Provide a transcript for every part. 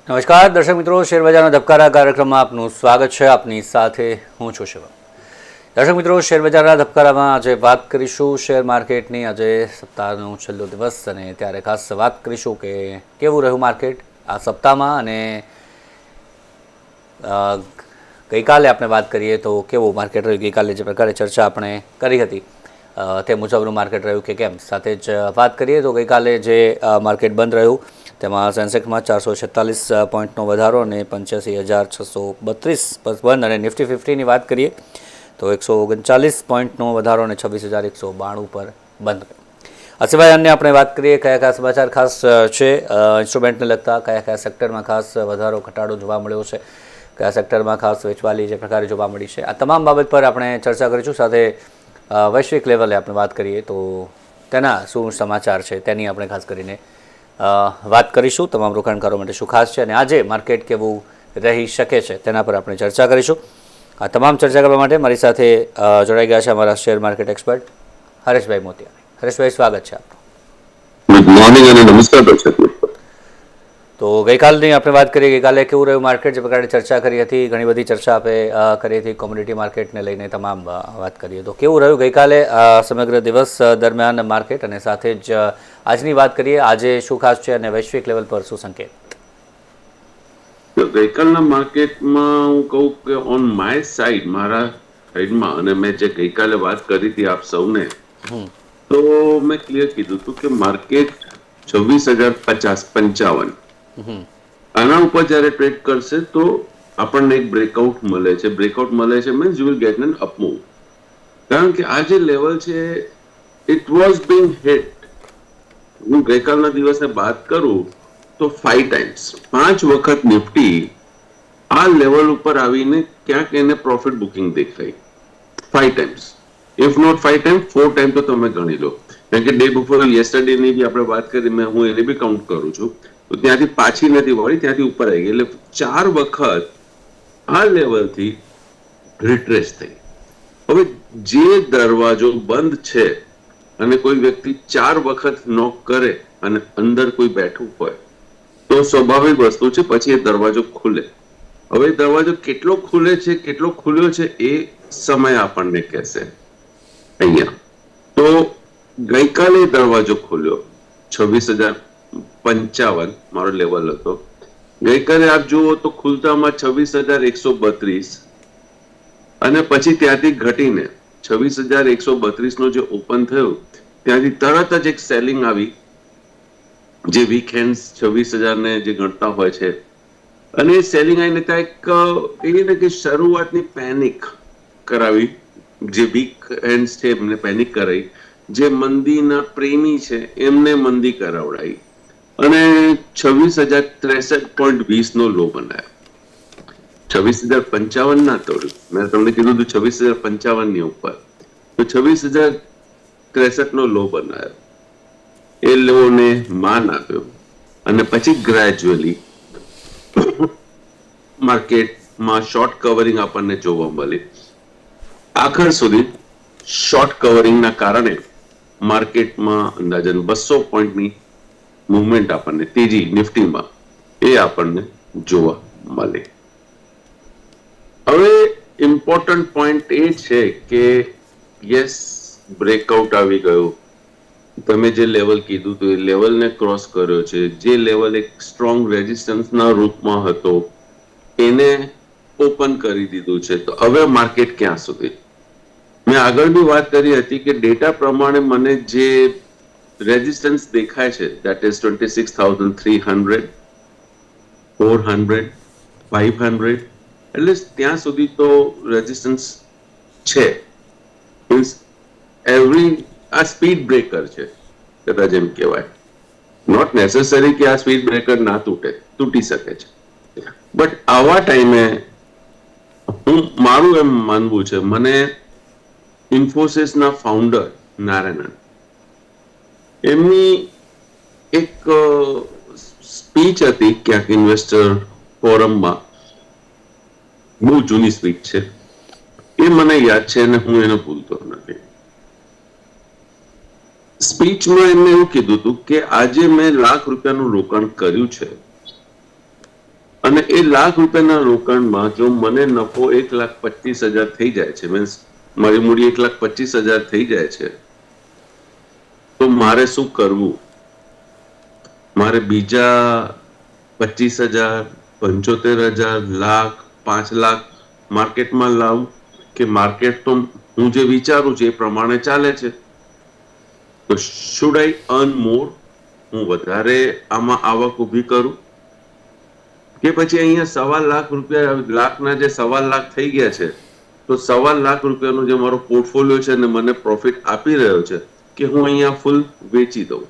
નમસ્કાર દર્શક મિત્રો, શેરબજારના ધબકારા કાર્યક્રમમાં આપનું સ્વાગત છે. આપની સાથે હું છું શિવમ. દર્શક મિત્રો, શેરબજારના ધબકારામાં આજે વાત કરીશું શેર માર્કેટની. આજે સપ્તાહનો છેલ્લો દિવસ અને ત્યારે ખાસ વાત કરીશું કે કેવું રહ્યું માર્કેટ આ સપ્તાહમાં, અને ગઈકાલે આપણે વાત કરીએ તો કેવું માર્કેટ રહ્યું. ગઈકાલે જે પ્રકારે ચર્ચા આપણે કરી હતી તે મુજબનું માર્કેટ રહ્યું કે કેમ. સાથે જ વાત કરીએ તો ગઈકાલે જે માર્કેટ બંધ રહ્યું તેમાં સેન્સેક્સમાં 446 પોઈન્ટનો વધારો અને 85,632 બંધ, અને નિફ્ટી 50ની વાત કરીએ તો 139 પોઈન્ટનો વધારો અને 26,192 પર બંધ રહ્યો. આ સિવાય અન્ય આપણે વાત કરીએ કયા કયા સમાચાર ખાસ છે ઇન્સ્ટ્રુમેન્ટને લગતા, કયા કયા સેક્ટરમાં ખાસ વધારો ઘટાડો જોવા મળ્યો છે, કયા સેક્ટરમાં ખાસ વેચવાલી જે પ્રકારે જોવા મળી છે, આ તમામ બાબત પર આપણે ચર્ચા કરીશું. સાથે વૈશ્વિક લેવલે આપણે વાત કરીએ તો તેના શું સમાચાર છે તેની આપણે ખાસ કરીને વાત કરીશું. તમામ રોકાણકારો માટે શું ખાસ છે અને આજે માર્કેટ કેવું રહી શકે છે તેના પર આપણે ચર્ચા કરીશું. આ તમામ ચર્ચા કરવા માટે મારી સાથે જોડાઈ ગયા છે અમારા share market expert Hareshbhai Motiya. Hareshbhai, સ્વાગત છે આપનું. ગુડ મોર્નિંગ અને નમસ્કાર દર્શક. તો ગઈકાલની આપણે વાત કરીએ, ગઈકાલે કેવું રહ્યું માર્કેટ, જે પ્રકારે ચર્ચા કરી હતી, ઘણી બધી ચર્ચા આપણે કરી હતી કોમ્યુનિટી માર્કેટને લઈને, તમામ વાત કરીએ તો કેવું રહ્યું ગઈકાલે સમગ્ર દિવસ દરમિયાન માર્કેટ, અને સાથે જ આજની વાત કરીએ આજે શું ખાસ છે અને વૈશ્વિક લેવલ પર શું સંકેત. ગઈકાલના માર્કેટમાં હું કહું કે ઓન માય સાઈડ, મારા સાઈડમાં, અને મેં જે ગઈકાલે વાત કરી હતી આપ સૌને, તો મેં ક્લિયર કીધું હતું કે માર્કેટ 26,050-55 આના ઉપર જયારે ટ્રેડ કરશે તો આપણને એક બ્રેકઆઉટ મળે છે. બ્રેકઆઉટ મળે છે means you will get an up move. કારણ કે આ જે લેવલ છે ઇટ વોઝ બીંગ હિટ. હું ગઈકાલના દિવસને બાદ કરું તો 5 ટાઈમ્સ, 5 વખત નિફ્ટી આ લેવલ ઉપર આવીને ક્યાંક એને પ્રોફિટ બુકિંગ દેખાઈ. 5 times, if not 5 time 4 time તો તમે ગણી લો. કારણ કે ડે બિફોર યસ્ટરડે ની બી આપણે વાત કરી, હું એને બી કાઉન્ટ કરું છું, તો ત્યાંથી પાછી નથી વળી, ત્યાંથી ઉપર આવી ગઈ. એટલે 4 વખત આ લેવલથી રિટ્રેસ થઈ. હવે જે દરવાજો બંધ છે અને કોઈ વ્યક્તિ 4 વખત નોક કરે અને અંદર કોઈ બેઠું હોય તો સ્વાભાવિક વસ્તુ છે પછી એ દરવાજો ખુલે. હવે દરવાજો કેટલો ખુલે છે, કેટલો ખુલ્યો છે એ સમય આપણને કહેશે. અહીંયા તો ગઈકાલે દરવાજો ખુલ્યો 26,055 મારો લેવલ હતો. ગઈકાલે આપ જુઓ તો ખુલતામાં 26,132 અને પછી ત્યાંથી ઘટીને 26,132 નો જે ઓપન થયું ત્યાંથી તરત જ એક સેલિંગ આવી, જે વીકેન્ડ 26,000 ને જે ગણતા હોય છે, અને એ સેલિંગ આવીને ત્યાં એક એવી ને કે શરૂઆતની પેનિક કરાવી. જે વીકેન્ડ છે એમને પેનિક કરાવી, જે મંદીના પ્રેમી છે એમને મંદી કરાવડાવી અને 26,063.20 નો લો બનાવ્યો. 26,055 ના તોડ્યું. મેં તમને કીધું હતું 26,055 ની ઉપર, તો 26,063 નો લો બનાવ્યો. એ લોને માન આપ્યો અને પછી ગ્રેજ્યુઅલી માર્કેટમાં શોર્ટ કવરિંગ આપણને જોવા મળી. આખર સુધી શોર્ટ કવરિંગના કારણે માર્કેટમાં અંદાજન 200 પોઈન્ટની મુવમેન્ટ આપણને, તેજી નિફ્ટીમાં, એ આપણને જોવા મળે. હવે ઇમ્પોર્ટન્ટ પોઈન્ટ એ છે કે યસ, બ્રેકઆઉટ આવી ગયું. તમે જે લેવલ કીધું હતું એ લેવલને ક્રોસ કર્યો છે. જે લેવલ એક સ્ટ્રોંગ રેઝિસ્ટન્સના રૂપમાં હતો એને ઓપન કરી દીધું છે. તો હવે માર્કેટ ક્યાં સુધી? મેં આગળ બી વાત કરી હતી કે ડેટા પ્રમાણે મને જે રેઝિસ્ટન્સ દેખાય છે દેટ ઇઝ 26,300, 400, 500, એટલે ત્યાં સુધી તો રેઝિસ્ટન્સ છે. મીન્સ એવરી આ સ્પીડ બ્રેકર છે કદાચ એમ કહેવાય. નોટ નેસેસરી કે આ સ્પીડ બ્રેકર ના તૂટે, તૂટી શકે છે, બટ આવા ટાઈમે મારું એમ માનવું છે, મને ઇન્ફોસિસના ફાઉન્ડર નારાયણન એમની એક સ્પીચ હતી ક્યાંક ઇન્વેસ્ટર ફોરમમાં, બહુ જૂની સ્પીચ છે, એ મને યાદ છે અને હું એને ભૂલતો નથી. સ્પીચમાં એમને એવું કીધું હતું કે આજે મેં ₹1,00,000 રોકાણ કર્યું છે એ લાખ રૂપિયાના રોકાણમાં જો મને નફો 1,25,000 થઈ જાય છે, મીન્સ મારી મૂડી 1,25,000 થઈ જાય છે, તો મારે શું કરવું? મારે બીજા 25,000, 75,000, લાખ, 5 લાખ માર્કેટમાં લાવું કે માર્કેટ તો હું જે વિચારું છું એ પ્રમાણે ચાલે છે, તો શુડ આઈ અર્ન મોર? હું વધારે આમાં આવક ઊભી કરું કે પછી અહીંયા 1.25 લાખ રૂપિયા, લાખના જે 1.25 લાખ થઈ ગયા છે, તો 1.25 લાખ રૂપિયાનો જે મારો પોર્ટફોલિયો છે ને મને પ્રોફિટ આપી રહ્યો છે, કે હું અહીંયા ફૂલ વેચી દઉં?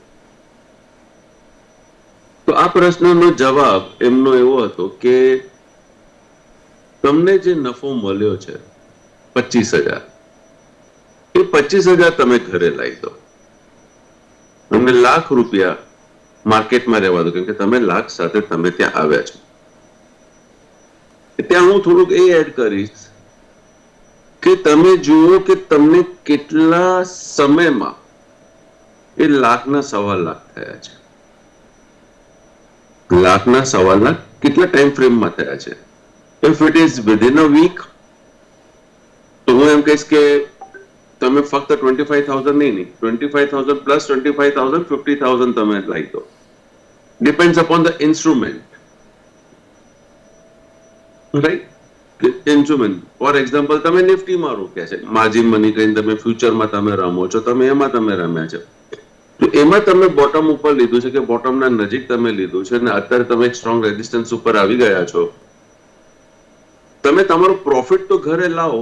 તો આ પ્રશ્નનો જવાબ એમનો એવો હતો કે તમને જે નફો મળ્યો છે 25,000, એ 25,000 તમે ઘરે લાવી દો અને લાખ રૂપિયા માર્કેટમાં રહેવા દો, કેમ કે તમે લાખ સાથે તમે ત્યાં આવ્યા છો. ત્યાં હું થોડુંક એ એડ કરીશ કે તમે જુઓ કે તમને કેટલા સમયમાં એ લાખના 1.25 લાખ થયા છે. લાખના 1.25 લાખ કેટલા ટાઈમ ફ્રેમમાં થયા છે? If it is within a week, તો હું એમ કહીશ કે તમે ફક્ત 25,000 નહીં, 25,000 પ્લસ 25,000, 50,000 તમે લાવી દો. Depends upon the instrument, right? Instrument for example તમે નિફ્ટીમાં રોક્યા છે, માર્જિન મની કરીને તમે ફ્યુચરમાં તમે રમો છો, તમે એમાં તમે રમ્યા છો, તો એમાં તમે બોટમ ઉપર લીધું છે કે બોટમના નજીક તમે લીધું છે, અને અત્યારે તમે એક સ્ટ્રોંગ રેઝિસ્ટન્સ ઉપર આવી ગયા છો. તમે તમારો પ્રોફિટ તો ઘરે લાવો,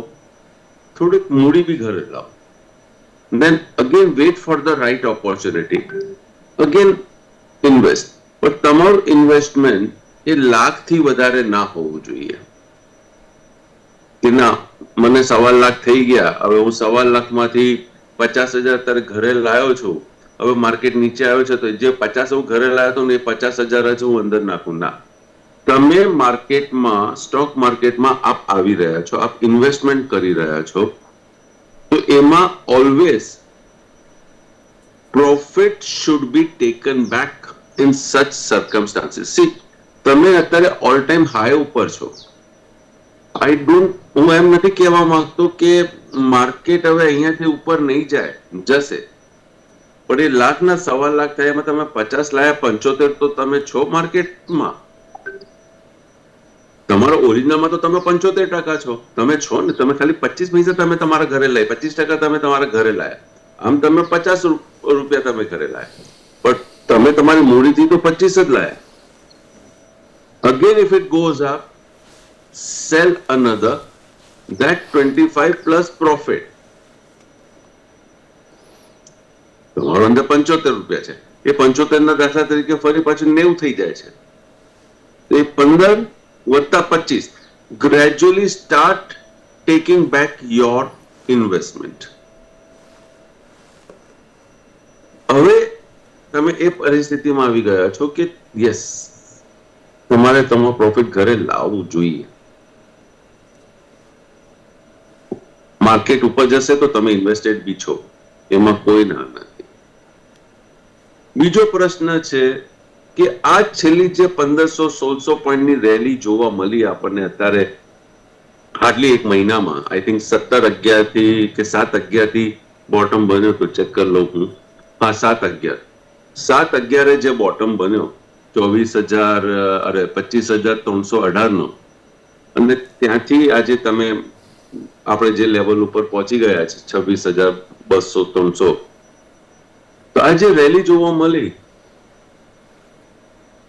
થોડીક મૂડી બી ઘરે લાવો, then again wait for the right opportunity, again invest. પણ તમારું ઇન્વેસ્ટમેન્ટ એ લાખથી વધારે ના હોવું જોઈએ કે ના મને 1.25 લાખ થઈ ગયા, હવે હું 1.25 લાખમાંથી 50,000 અત્યારે ઘરે લાવ્યો છું, હવે માર્કેટ નીચે આવ્યો છે તો જે 50 હું ઘરે લાવ્યો હતો ને એ 50,000 જ હું અંદર નાખું. ના, તમે માર્કેટમાં, સ્ટોક માર્કેટમાં આપ આવી રહ્યા છો, આપ ઇન્વેસ્ટમેન્ટ કરી રહ્યા છો, તો એમાં always profit should be taken back in such circumstances. C, તમે અત્યારે ઓલ ટાઈમ હાઈ ઉપર છો. હું એમ નથી કહેવા માંગતો કે માર્કેટ હવે અહીંયાથી ઉપર નહીં જાય, જશે, પણ એ લાખના 1.25 લાખ થયા, એમાં તમે 50 લાયા, 75 તો તમે છો માર્કેટમાં. તમારો ઓરિજિનલમાં તો તમે 75% છો, તમે છો ને. તમે ખાલી 25 પૈસા તમે તમારા ઘરે લાય, 25% તમે તમારા ઘરે લાયા, આમ તમે 50 રૂપિયા તમે ઘરે લાયા, પણ તમે તમારી મૂડીથી તો 25 જ લાયા. Again if it goes up, sell another, that 25 plus profit. તમારો અંદર 75 રૂપિયા છે, એ 75 ના દાખલા તરીકે ફરી પાછું 90 થઈ જાય છે. એ 15 વત્તા 25, gradually start taking back your investment. હવે તમે એ પરિસ્થિતિમાં આવી ગયા છો કે યસ, તમારે તમારો પ્રોફિટ ઘરે લાવવું જોઈએ. માર્કેટ ઉપર જશે તો તમે ઇન્વેસ્ટેડ બી છો, એમાં કોઈ ના નથી. બીજો પ્રશ્ન છે કે આ છેલ્લી જે 1500-1600 પોઈન્ટની રેલી જોવા મળી આપણને અત્યારે હાર્ડલી એક મહિનામાં, આઈ થિંક 17-11 થી કે 7-11 થી બોટમ બન્યો, તો ચેક કરી લઉં હું. હા, 7-11 જે બોટમ બન્યો 25,318 નો, અને ત્યાંથી આજે તમે આપણે જે લેવલ ઉપર પહોંચી ગયા છે 26,200-300, તો આ જે રેલી જોવા મળી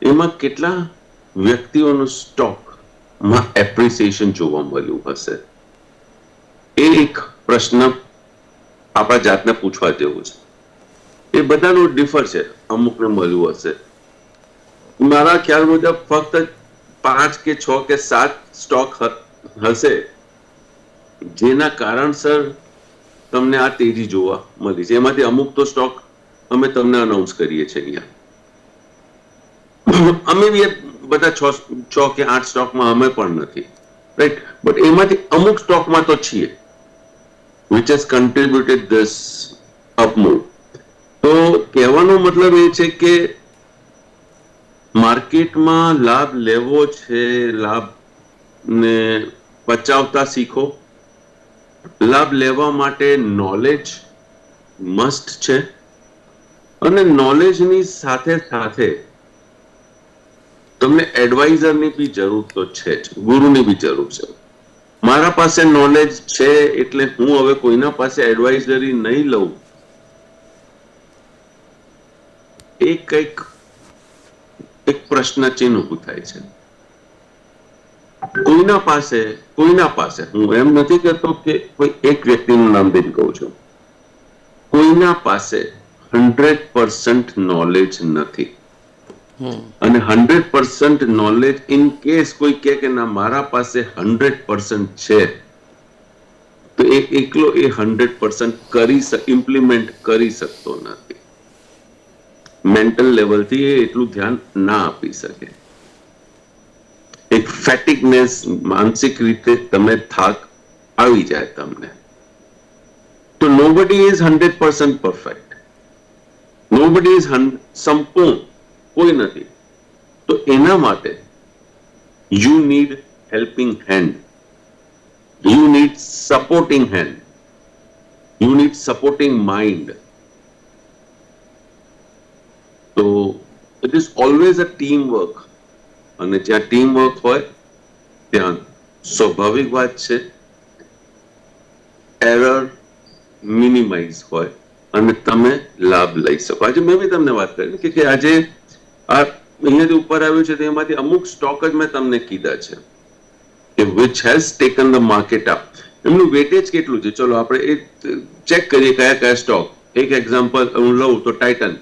એમાં કેટલા વ્યક્તિઓનું સ્ટોકમાં એપ્રિસિએશન જોવા મળ્યું હશે, એ એક પ્રશ્ન આપણા જાતને પૂછવા જેવું છે. એ બધાનું ડિફર છે, અમુકને મળ્યું હશે. મારા ખ્યાલ મુજબ ફક્ત 5 કે 6 કે 7 સ્ટોક હશે જેના કારણસર તમને આ તેજી જોવા મળી છે. એમાંથી અમુક તો સ્ટોક અમે તમને અનાઉન્સ કરીએ છીએ અહીંયા. અમે બી બધા 6 કે 8 સ્ટોકમાં અમે પણ નથી, રાઈટ? બટ એમાંથી અમુક સ્ટોકમાં તો છીએ which has contributed this up move. તો કહેવાનો મતલબ એ છે કે માર્કેટમાં લાભ લેવો છે, લાભ ને પચાવતા શીખો. લાભ લેવા માટે નોલેજ મસ્ટ છે, અને નોલેજની સાથે સાથે તમને એડવાઇઝરની બી જરૂર તો છે જ, ગુરુની બી જરૂર છે. મારા પાસે નોલેજ છે એટલે હું હવે કોઈના પાસે એડવાઇઝરી નહીં લઉં, એ કંઈક એક પ્રશ્ન ચિહ્ન ઊભું થાય છે. કોઈના પાસે હું એમ નથી કહેતો કે કોઈ એક વ્યક્તિનું નામ દઈને કહું છું, કોઈના પાસે 100% નોલેજ નથી. અને 100% નોલેજ ઇન કેસ કોઈ કહે કે ના મારા પાસે 100% છે, તો એ એકલો એ 100% ઇમ્પ્લિમેન્ટ કરી શકતો નથી. મેન્ટલ લેવલથી એ એટલું ધ્યાન ના આપી શકે. એક ફેટિકનેસ, માનસિક રીતે તમે થાક આવી જાય તમને. તો nobody is 100% perfect, nobody is સંપૂર્ણ, કોઈ નથી. તો એના માટે you need helping hand, you need supporting hand, you need supporting mind. તો it is always a team work, અને જ્યાં ટીમ વર્ક હોય ત્યાં સ્વાભાવિક વાત છે એરર મિનિમાઇઝ હોય અને તમે લાભ લઈ શકો. આજે મેં બી તમને વાત કરી કે આજે આ અહીંયાથી ઉપર આવ્યું છે તેમાંથી અમુક સ્ટોક જ મેં તમને કીધા છે કે which has taken the market up. એમનું વેટેજ કેટલું છે, ચલો આપણે એ ચેક કરીએ કયા કયા સ્ટોક. એક એક્ઝામ્પલ હું લઉં તો ટાઇટન,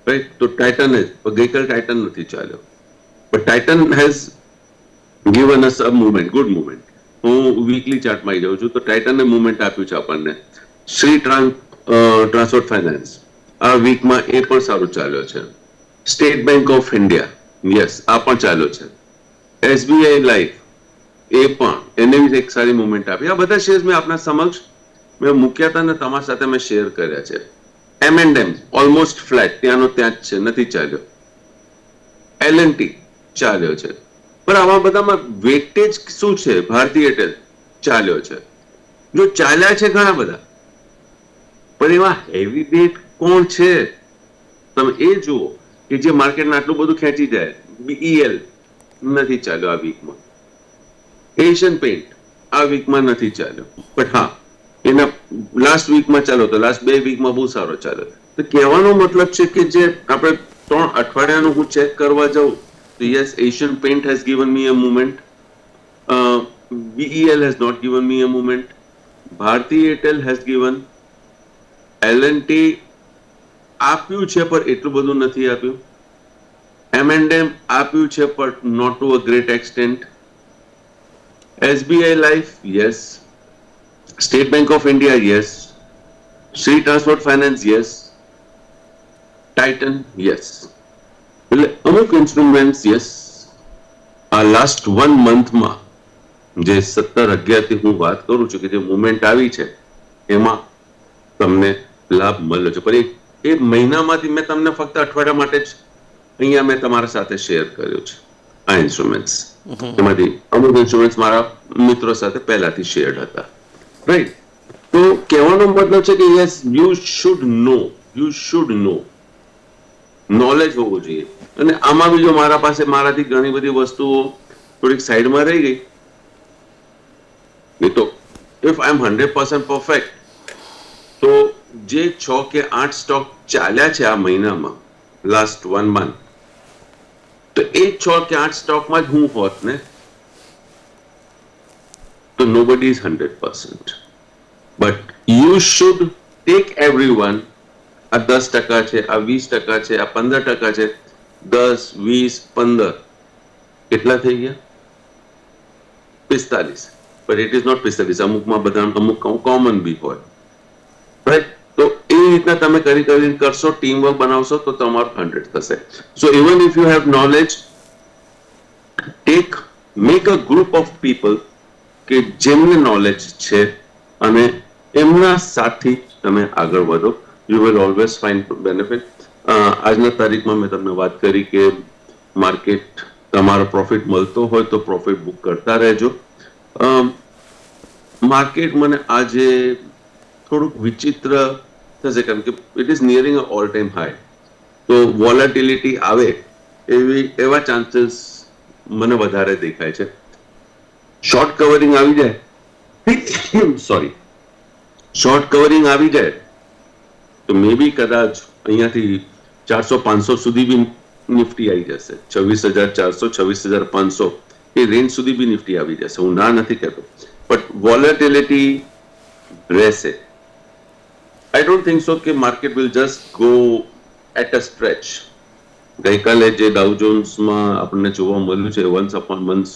રાઈટ? તો ટાઇટન ગઈકાલ ટાઇટન નથી ચાલ્યો, but Titan has given us a movement, good movement. હું વીકલી ચાર્ટમાં આવી જાઉં છું તો ટાઇટને મુવમેન્ટ આપ્યું છે આપણને. શ્રી ટ્રાન્સપોર્ટ ફાઇનાન્સ આ વીકમાં એ પણ સારો ચાલ્યો છે. State bank of India, yes, આ પણ ચાલ્યો છે. SBI લાઈફ એ પણ, એને બી એક સારી મુવમેન્ટ આપી. આ બધા શેર્સ મેં આપના સમક્ષ મેં મૂક્યા હતા ને તમારા સાથે મેં શેર કર્યા છે. M&M ઓલમોસ્ટ ફ્લેટ, ત્યાંનો ત્યાં જ છે, નથી ચાલ્યો. L&T ચાલ્યો છે, પણ આમાં બધામાં વેટેજ શું છે? ભારતીય એરટેલ ચાલ્યો છે. જો ચાલ્યા છે ઘણા બધા, પણ એમાં હેવી વેટ કોણ છે તમે એ જુઓ કે જે માર્કેટને આટલું બધું ખેંચી જાય. BEL નથી ચાલ્યો આ વીકમાં. એશિયન પેઇન્ટ આ વીકમાં નથી ચાલ્યો, પણ હા એના લાસ્ટ વીકમાં ચાલો તો લાસ્ટ 2 વીકમાં બહુ સારો ચાલ્યો. તો કહેવાનો મતલબ છે કે જે આપણે 3 અઠવાડિયાનું હું ચેક કરવા જાઉં તો yes, Asian Paint has given me a movement, BEL has not given me a movement, Bharti Airtel has given, L&T આપ્યું છે પણ એટલું બધું નથી આપ્યું. M&M આપ્યું છે પણ not to a great extent. SBI Life, yes. State Bank of India, yes. Sri Transport Finance, yes. Titan, yes. એટલે અમુક ઇન્સ્ટ્રુમેન્ટ્સ યસ આ લાસ્ટ 1 મંથમાં જે 17-11 થી હું વાત કરું છું કે જે મુવમેન્ટ આવી છે એમાં તમને લાભ મળ્યો છે. પણ એ મહિનામાંથી મેં તમને ફક્ત અઠવાડિયા માટે જ અહીંયા મેં તમારા સાથે શેર કર્યું છે આ ઇન્સ્ટ્રુમેન્ટ્સ. એમાંથી અમુક ઇન્સ્ટ્રુમેન્ટ્સ મારા મિત્રો સાથે પહેલાથી શેર હતા, રાઈટ? તો કહેવાનો મતલબ છે કે yes, you should no, knowledge હોવું જોઈએ. અને આમાં બી જો મારા પાસે મારાથી ઘણી બધી વસ્તુઓ થોડીક સાઈડમાં રહી ગઈ, નહીં તો ઇફ આઈ એમ 100% પરફેક્ટ તો જે 6 કે 8 સ્ટોક ચાલ્યા છે આ મહિનામાં, લાસ્ટ 1 મંથ, તો એ 6 કે 8 સ્ટોકમાં જ હું હોત ને તો nobody is 100%. But you should take everyone. આ 10% છે, આ 20% છે, આ 15% છે, 10, 20, 15 કેટલા થઈ ગયા? 45. but it is not 45. અમુકમાં બધા અમુક કોમન બી હોય, રાઈટ? તો એ રીતના તમે કરીને કરશો, ટીમ વર્ક બનાવશો તો તમારું 100 થશે. સો even if you have knowledge, make a group of people કે જેમને નોલેજ છે અને એમના સાથે તમે આગળ વધો. You will always find benefit. આજના તારીખમાં મેં તમને વાત કરી કે માર્કેટ તમારો પ્રોફિટ મળતો હોય તો પ્રોફિટ બુક કરતા રહેજો. માર્કેટ મને આજે થોડુંક વિચિત્ર થશે કારણ કે it is nearing a all time high, તો વોલેટિલિટી આવે એવા ચાન્સીસ મને વધારે દેખાય છે. શોર્ટ કવરિંગ આવી જાય સોરી શોર્ટ કવરિંગ આવી જાય તો મે બી કદાચ અહીંયાથી 400-500 સુધી બી નિફ્ટી આવી જશે. 26,400 26,500 એ રેન્જ સુધી બી નિફ્ટી આવી જશે. હું ના નથી કહેતો, બટ વોલેટિલિટી રહેશે. આઈ ડોન્ટ થિંક સો કે market will just go at a stretch. ગઈકાલે જે ડાઉ જોન્સમાં આપણને જોવા મળ્યું છે once upon once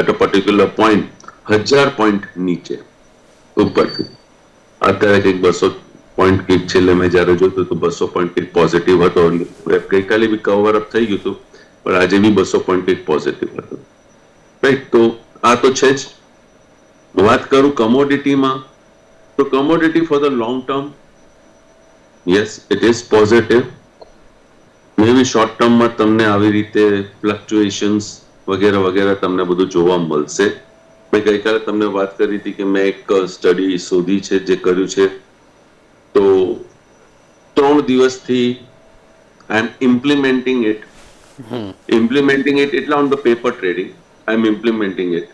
at a particular point 1000 point નીચે ઉપરથી અત્યારે કંઈક 200 પોઈન્ટ કંઈક છેલ્લે મેં જયારે જોયું તો 200 પોઈન્ટ કંઈક પોઝિટિવ હતો. ગઈકાલે બી કવર અપ થઈ ગયું હતું, પણ આજે બી 200 પોઈન્ટ કંઈક પોઝિટિવ હતું. રાઈટ, તો આ તો છે જ. વાત કરું કમોડિટીમાં, તો commodity for the long term yes it is positive. May be short ટર્મમાં તમને આવી રીતે ફ્લક્ચ્યુએશન્સ વગેરે વગેરે તમને બધું જોવા મળશે. મેં ગઈકાલે તમને વાત કરી હતી કે મેં એક સ્ટડી શોધી છે, જે કર્યું છે, તો 3 દિવસથી આઈ એમ ઇમ્પ્લિમેન્ટિંગ ઇટ એટલે on the paper trading I am implementing it.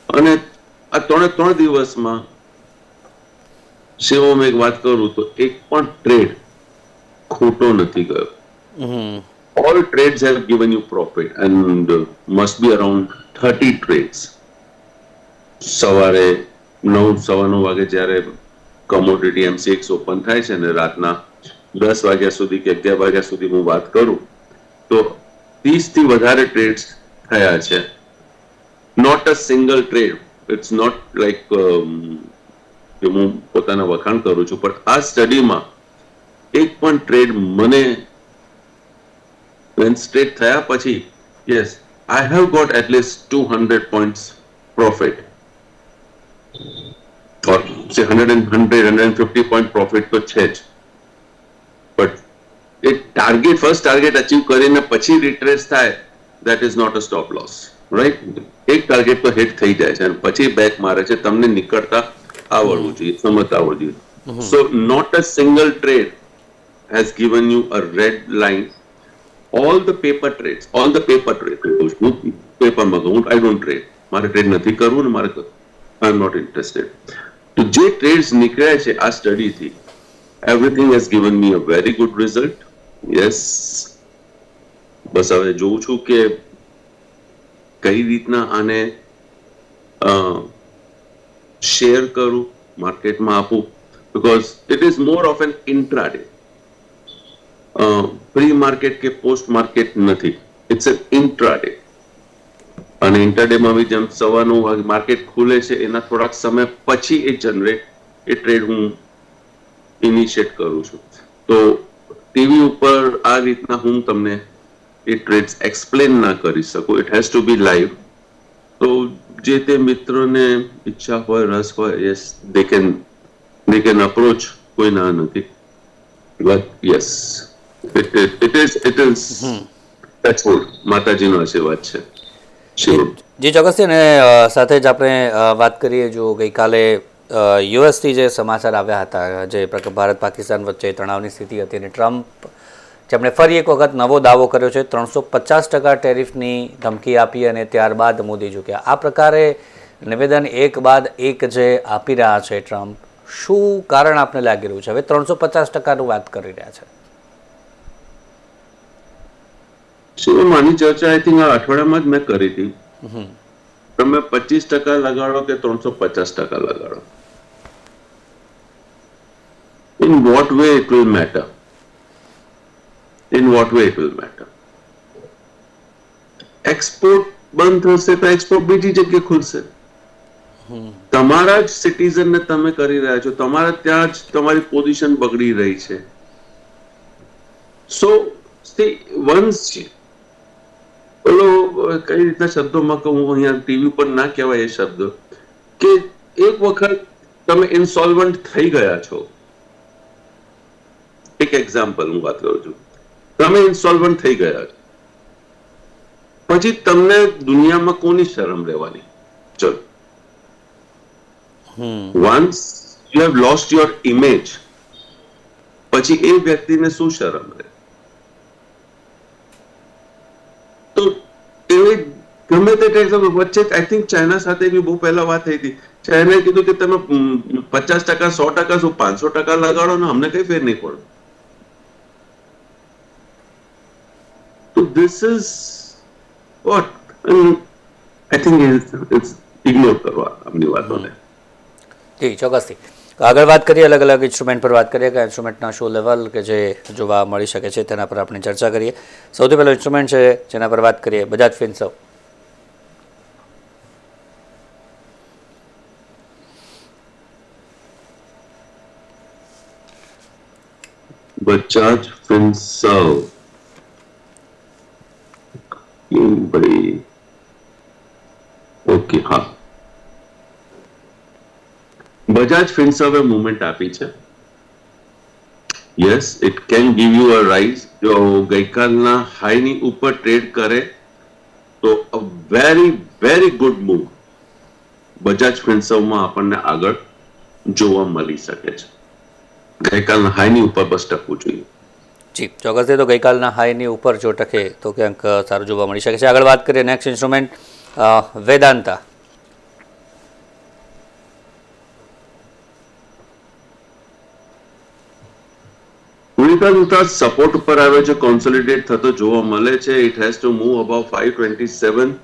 અને આ 3 દિવસમાં શેવો મેં એક વાત કરું તો એક પણ ટ્રેડ ખોટો નથી ગયો. All trades have given you profit and must be around 30 trades. સવારે 9:15 વાગે જ્યારે કોમોડિટી MCX ઓપન થાય છે ને રાતના 10 વાગ્યા સુધી કે 11 વાગ્યા સુધી હું વાત કરું તો 30 થી વધારે ટ્રેડ્સ થયા છે. Not a single trade. It's not like કે હું પોતાના વખાણ કરું છું, પણ આ સ્ટડીમાં એક પણ ટ્રેડ મને when straight થયા પછી yes I have got at least 200 points profit or say 150 point profit તો છે જ, but A target first target achieve કરીને પછી રિટ્રેસ થાય that is not a stop loss, right? એક ટાર્ગેટ તો હિટ થઈ જાય છે અને પછી બેક મારે છે. તમને નીકળતા આવડવું જોઈએ, સમજતા આવડવું જોઈએ. So not a single trade has given you a red line. All the paper trades પેપરમાં કહું I don't trade, મારે ટ્રેડ નથી કરવું ને મારે I am not interested. તો જે ટ્રેડ્સ નીકળ્યા છે આ સ્ટડીથી everything has given me a very good result. yes, બસ હવે જોઉં છું કે કઈ રીતના આને શેર કરું, માર્કેટમાં આપું, because it is more of an intraday. Pre market કે પોસ્ટ માર્કેટ નથી, ઇટ્સ એન ઇન્ટ્રાડે. અને ઇન્ટ્રાડેમાં બી જેમ 9:15 માર્કેટ ખુલે છે એના થોડાક સમય પછી એ ટ્રેડ હું ઇનિશિએટ કરું છું. તો ટીવી ઉપર આ રીતના હું તમને એ ટ્રેડ્સ એક્સપ્લેન ના કરી શકું. It has to be live. તો જે તે મિત્રોને ઈચ્છા હોય, રસ હોય, યસ દે કેન અપ્રોચ. કોઈ ના નથી, but yes it is that's good. માતાજીનો આશીર્વાદ છે. જી ચોક્કસથી. અને સાથે જ આપણે વાત કરીએ, જો ગઈકાલે યુએસથી જે સમાચાર આવ્યા હતા, જે ભારત પાકિસ્તાન વચ્ચે તણાવની સ્થિતિ હતી અને ટ્રમ્પ જેમણે ફરી એક વખત નવો દાવો કર્યો છે, 350% ટેરિફની ધમકી આપી અને ત્યારબાદ મોદી ઝૂક્યા. આ પ્રકારે નિવેદન એક બાદ એક જે આપી રહ્યા છે ટ્રમ્પ, શું કારણ આપને લાગી રહ્યું છે? હવે 350%નું વાત કરી રહ્યા છે. આની ચર્ચા આઈ થિંક આ અઠવાડિયામાં જ મેં કરી હતી. તમે 25% લગાડો કે 350% લગાડો, in what way it will matter? Export બંધ થશે તો એક્સપોર્ટ બીજી જગ્યાએ ખુલશે. તમારા જ સિટીઝનને તમે કરી રહ્યા છો, તમારા ત્યાં જ તમારી પોઝિશન બગડી રહી છે. સો વન્સ ઓલો કઈ રીતના શબ્દોમાં કહું, અહીંયા ટીવી પર ના કહેવાય એ શબ્દો, કે એક વખત તમે ઇન્સોલ્વન્ટ થઈ ગયા છો. એક એક્ઝામ્પલ હું વાત કરું છું. તમે ઇન્સોલ્વન્ટ થઈ ગયા છો, પછી તમને દુનિયામાં કોની શરમ રહેવાની? ચલો, once you have lost your image, પછી એ વ્યક્તિને શું શરમ રહે? તો એ ગમે તે વચ્ચે આઈ થિંક ચાઇના સાથે બી બહુ પહેલા વાત થઈ હતી. ચાઇનાએ કીધું કે તમે 50%, 100%, શું 500% લગાડો ને અમને કઈ ફેર નહીં પડે. તો this is what I think it's ignore કરવા આમની વાતોને. જી ચોક્કસથી. આગળ વાત કરીએ, અલગ અલગ ઇન્સ્ટ્રુમેન્ટ પર વાત કરીએ કે ઇન્સ્ટ્રુમેન્ટના શું લેવલ કે જે જોવા મળી શકે છે તેના પર આપણે ચર્ચા કરીએ. સૌથી પહેલો ઇન્સ્ટ્રુમેન્ટ છે જેના પર વાત કરીએ, બજાજ ફિનસર્વ. બજાજ ફિનસર્વ, ભાઈ ઓકે, હા, બજાજ ફિનસર્વે મુવમેન્ટ આપી છે. Yes, it can give you a rise. જો ગઈકાલના હાઈની ઉપર ટ્રેડ કરે તો a very very good move Bajaj ફિનસર્વમાં આપણને આગળ જોવા મળી શકે છે. ગઈકાલના હાઈની ઉપર બસ ટકવું જોઈએ. જી ચોક્કસથી. તો ગઈકાલના હાઈની ઉપર જો ટકે તો ક્યાંક સારું જોવા મળી શકે છે. આગળ વાત કરીએ નેક્સ્ટ ઇન્સ્ટ્રુમેન્ટ વેદાંતા. થોડીક સપોર્ટ ઉપર આવે છે, કોન્સોલિડેટ થતો જોવા મળે છે. It has to move about 527.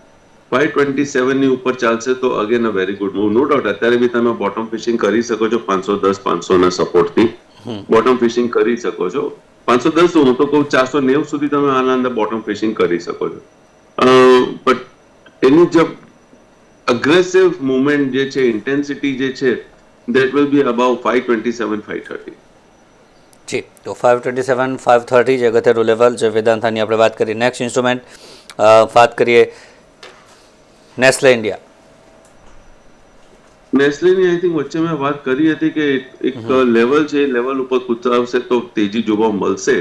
527 ની ઉપર ચાલશે તો again a very good move. No doubt અત્યારે બી તમે બોટમ ફિશિંગ કરી શકો છો 510, 500 ના સપોર્ટથી બોટમ ફિશિંગ કરી શકો છો. 510 હું તો કહું 490 સુધી તમે આના અંદર બોટમ ફિશિંગ કરી શકો છો. બટ એની જે અગ્રેસિવ મુવમેન્ટ જે છે, ઇન્ટેન્સિટી જે છે, દેટ વિલ બી અબાઉટ 527, 530. જી તો 527, 530 જે અગત્યનું લેવલ જે વેદાંતાની આપણે વાત કરીએ. નેક્સ્ટ ઇન્સ્ટ્રુમેન્ટ વાત કરીએ નેસ્લે ઇન્ડિયા. નેસ્લેની આઈ થિંક વચ્ચે મેં વાત કરી હતી કે એક લેવલ છે, એ લેવલ ઉપર કૂતરાવશે તો તેજી જોવા મળશે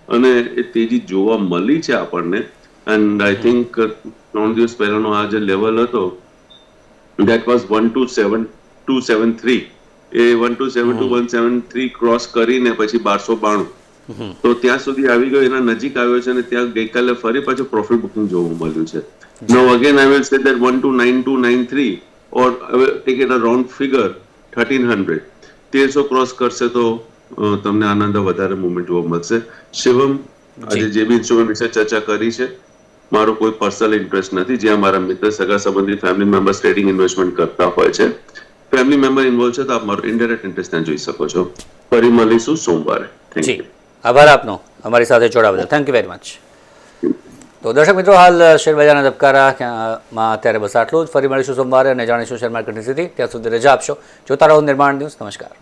અને એ તેજી જોવા મળી છે આપણને. એન્ડ આઈ થિંક 3 દિવસ પહેલાનો આ જે લેવલ હતો દેટ વોઝ 127,273. એ 127,273 ક્રોસ કરીને પછી 1292 તો ત્યાં સુધી આવી ગયો, એના નજીક આવ્યો છે અને ત્યાં ગઈકાલે ફરી પાછું પ્રોફિટ બુકિંગ જોવા મળ્યું છે. Now again I will say that 129293 or take it a round figure 1300 1300 cross કરશે તો તમને આનંદ વધારે મુવમેન્ટ જોવા મળશે. શિવમ, આજે જે બી ઇન્સ્ટ્રુમેન્ટ વિશે ચર્ચા કરી છે, મારો કોઈ પર્સનલ ઇન્ટરેસ્ટ નથી. જ્યાં મારા મિત્ર, સગા સંબંધી, ફેમિલી મેમ્બર્સ ટ્રેડિંગ ઇન્વેસ્ટમેન્ટ કરતા હોય છે, ફેમિલી મેમ્બર ઇન્વોલ્વ છે, તો આપ મારો ઇનડાયરેક્ટ ઇન્ટરેસ્ટ ત્યાં જોઈ શકો છો. ફરી મળીશું સોમવારે. Thank ji you. આભાર આપનો અમારી સાથે જોડાવા બદલ. Thank you very much. તો દર્શક મિત્રો, હાલ શેરબજારના ધબકારામાં અત્યારે બસ આટલું જ. ફરી મળીશું સોમવારે અને જાણીશું શેર માર્કેટની સ્થિતિ. ત્યાં સુધી રજા આપશો. જોતા રહો નિર્માણ ન્યૂઝ. નમસ્કાર.